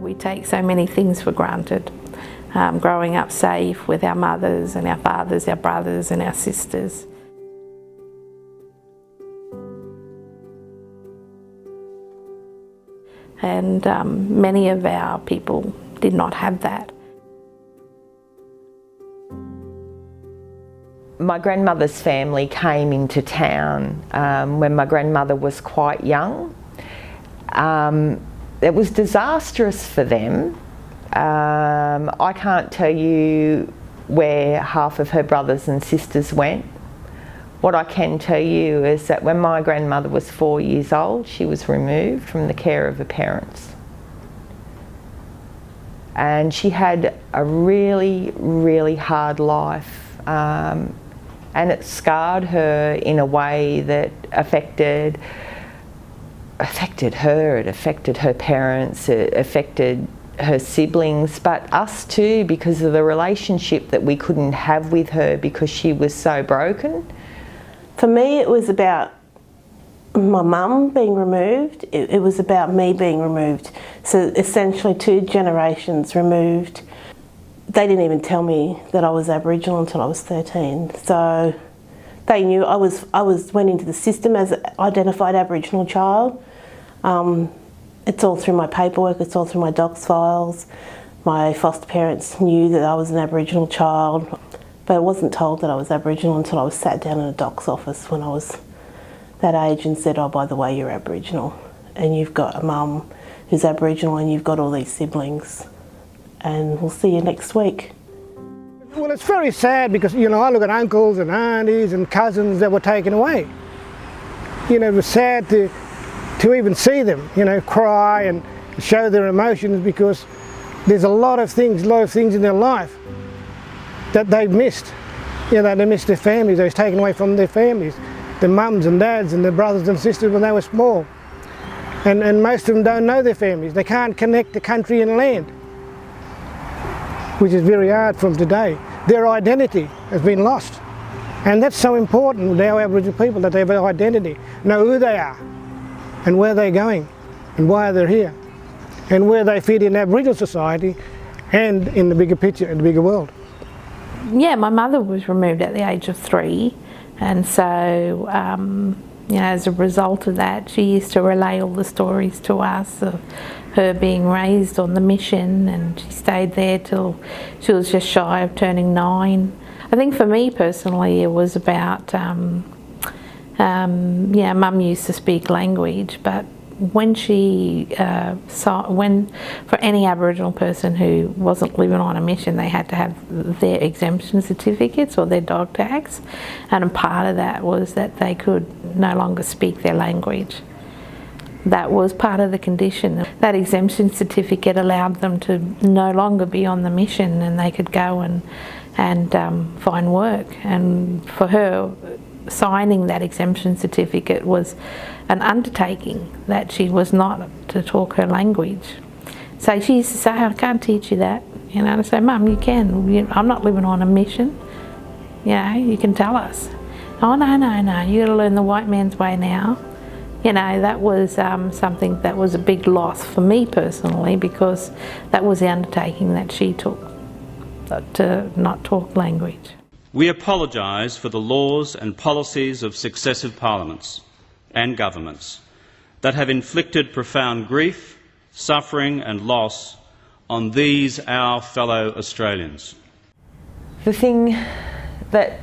We take so many things for granted. Growing up safe with our mothers and our fathers, our brothers and our sisters. And many of our people did not have that. My grandmother's family came into town when my grandmother was quite young. It was disastrous for them. I can't tell you where half of her brothers and sisters went. What I can tell you is that when my grandmother was 4 years old, she was removed from the care of her parents. And she had a really, really hard life. And it scarred her in a way that affected her, it affected her parents, it affected her siblings, but us too, because of the relationship that we couldn't have with her because she was so broken. For me, it was about my mum being removed. It was about me being removed. So essentially 2 generations removed. They didn't even tell me that I was Aboriginal until I was 13. So they knew I went into the system as an identified Aboriginal child. It's all through my paperwork, it's all through my docs files. My foster parents knew that I was an Aboriginal child, but I wasn't told that I was Aboriginal until I was sat down in a doc's office when I was that age and said, oh, by the way, you're Aboriginal and you've got a mum who's Aboriginal and you've got all these siblings and we'll see you next week. Well, it's very sad because, you know, I look at uncles and aunties and cousins that were taken away. You know, it was sad to even see them, you know, cry and show their emotions because there's a lot of things in their life that they've missed. You know, they missed their families, they was taken away from their families, their mums and dads and their brothers and sisters when they were small. And most of them don't know their families. They can't connect the country and land, which is very hard from today. Their identity has been lost. And that's so important with our Aboriginal people, that they have an identity, know who they are and where they're going and why they're here and where they fit in Aboriginal society and in the bigger picture, in the bigger world. Yeah, my mother was removed at the age of 3 and so you know, as a result of that she used to relay all the stories to us of her being raised on the mission, and she stayed there till she was just shy of turning 9. I think for me personally it was about, yeah, Mum used to speak language, but when she for any Aboriginal person who wasn't living on a mission, they had to have their exemption certificates or their dog tags, and a part of that was that they could no longer speak their language. That was part of the condition. That exemption certificate allowed them to no longer be on the mission and they could go and find work. And for her, signing that exemption certificate was an undertaking that she was not to talk her language. So she used to say, I can't teach you that. You know, and I say, Mum, you can. I'm not living on a mission. You know, you can tell us. Oh, no, you got to learn the white man's way now. You know, that was something that was a big loss for me personally, because that was the undertaking that she took, to not talk language. We apologise for the laws and policies of successive parliaments and governments that have inflicted profound grief, suffering and loss on these our fellow Australians. The thing that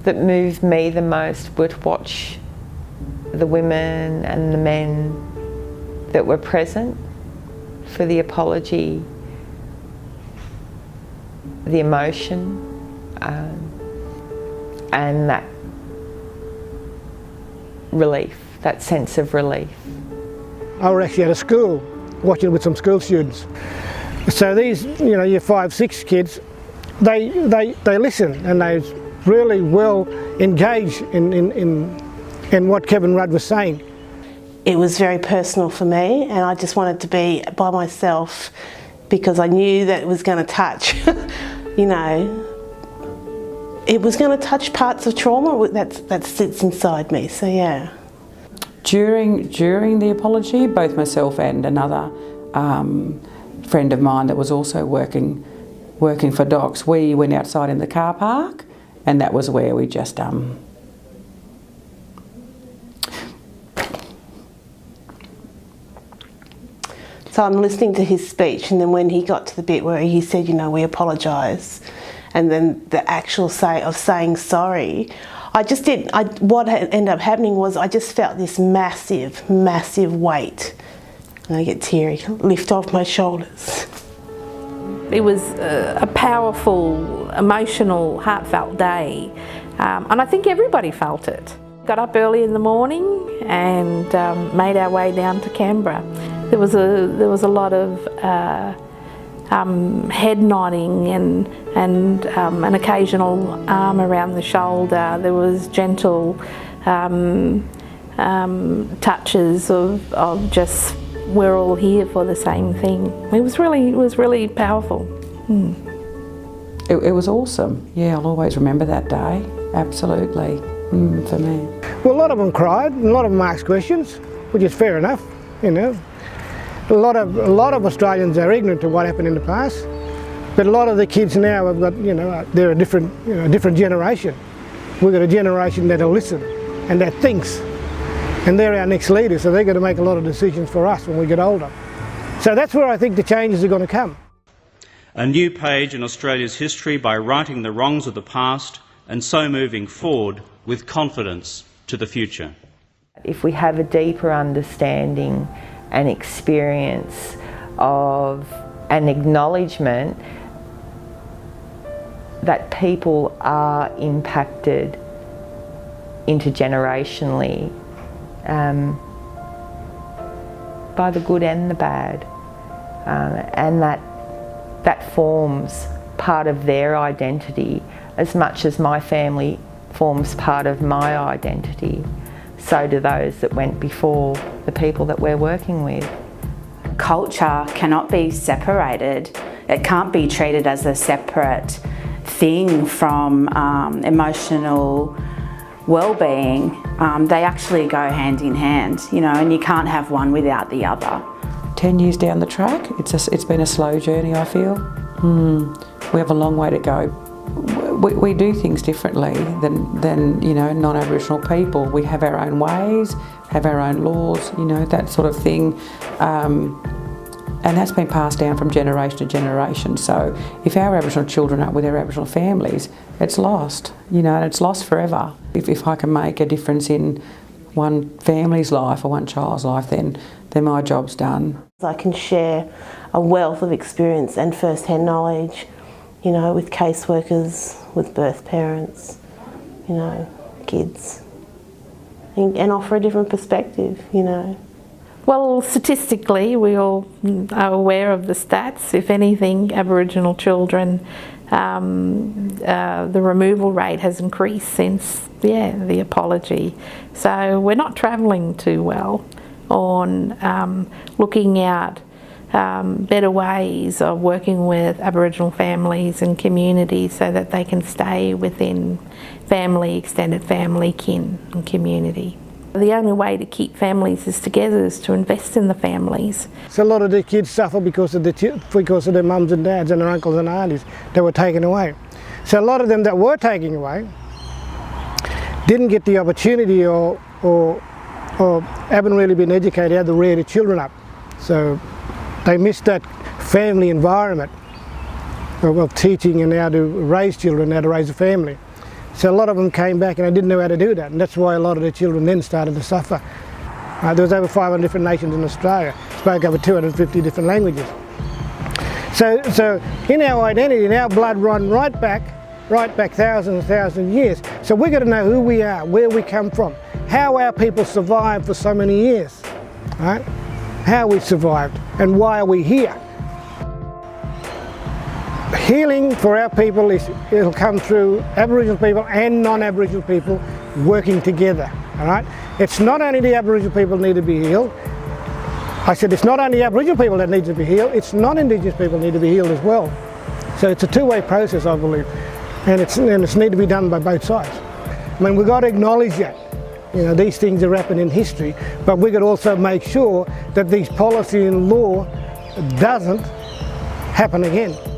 moved me the most would watch the women and the men that were present for the apology, the emotion, and that relief, that sense of relief. I was actually at a school watching with some school students. So these, you know, your 5, 6 kids, they listen and they really well engaged in what Kevin Rudd was saying. It was very personal for me, and I just wanted to be by myself because I knew that it was going to touch, you know, it was going to touch parts of trauma that sits inside me, so yeah. During the apology, both myself and another friend of mine that was also working for DOCS, we went outside in the car park, and that was where we just So I'm listening to his speech, and then when he got to the bit where he said, you know, we apologise, and then the actual saying sorry, what ended up happening was I just felt this massive, massive weight, and I get teary, lift off my shoulders. It was a powerful, emotional, heartfelt day, and I think everybody felt it. Got up early in the morning and made our way down to Canberra. There was a lot of head nodding and an occasional arm around the shoulder. There was gentle touches of just, we're all here for the same thing. It was really powerful. It was awesome. Yeah, I'll always remember that day. Absolutely, for me. Well, a lot of them cried, and a lot of them asked questions, which is fair enough, you know. A lot of Australians are ignorant to what happened in the past, but a lot of the kids now have got, you know, they're a different generation. We've got a generation that'll listen and that thinks, and they're our next leaders, so they're going to make a lot of decisions for us when we get older. So that's where I think the changes are going to come. A new page in Australia's history by righting the wrongs of the past and so moving forward with confidence to the future. If we have a deeper understanding and experience of an acknowledgement that people are impacted intergenerationally by the good and the bad, and that forms part of their identity as much as my family forms part of my identity. So do those that went before, the people that we're working with. Culture cannot be separated. It can't be treated as a separate thing from emotional well-being. They actually go hand in hand, you know, and you can't have one without the other. 10 years down the track, it's been a slow journey, I feel. We have a long way to go. We do things differently than you know, non-Aboriginal people. We have our own ways, have our own laws, you know, that sort of thing. And that's been passed down from generation to generation. So if our Aboriginal children aren't with their Aboriginal families, it's lost, you know, and it's lost forever. If I can make a difference in one family's life or one child's life, then my job's done. I can share a wealth of experience and first-hand knowledge, you know, with caseworkers, with birth parents, you know, kids, and offer a different perspective, you know. Well, statistically, we all are aware of the stats. If anything, Aboriginal children, the removal rate has increased since, the apology. So we're not travelling too well on looking at better ways of working with Aboriginal families and communities so that they can stay within family, extended family, kin and community. The only way to keep families together is to invest in the families. So a lot of the kids suffer because of their mums and dads and their uncles and aunties that were taken away. So a lot of them that were taken away didn't get the opportunity or haven't really been educated how to rear their children up. So they missed that family environment of teaching and how to raise children, how to raise a family. So a lot of them came back and they didn't know how to do that, and that's why a lot of the children then started to suffer. There was over 500 different nations in Australia, spoke over 250 different languages. So in our identity, in our blood run right back thousands and thousands of years. So we've got to know who we are, where we come from, how our people survived for so many years, right? How we survived and why are we here. Healing for our people it'll come through Aboriginal people and non-Aboriginal people working together, all right? It's not only the Aboriginal people need to be healed. I said it's not only Aboriginal people that need to be healed, it's non-Indigenous people need to be healed as well. So it's a two-way process, I believe, and it's need to be done by both sides. I mean, we've got to acknowledge that. You know, these things are happening in history, but we could also make sure that these policy and law doesn't happen again.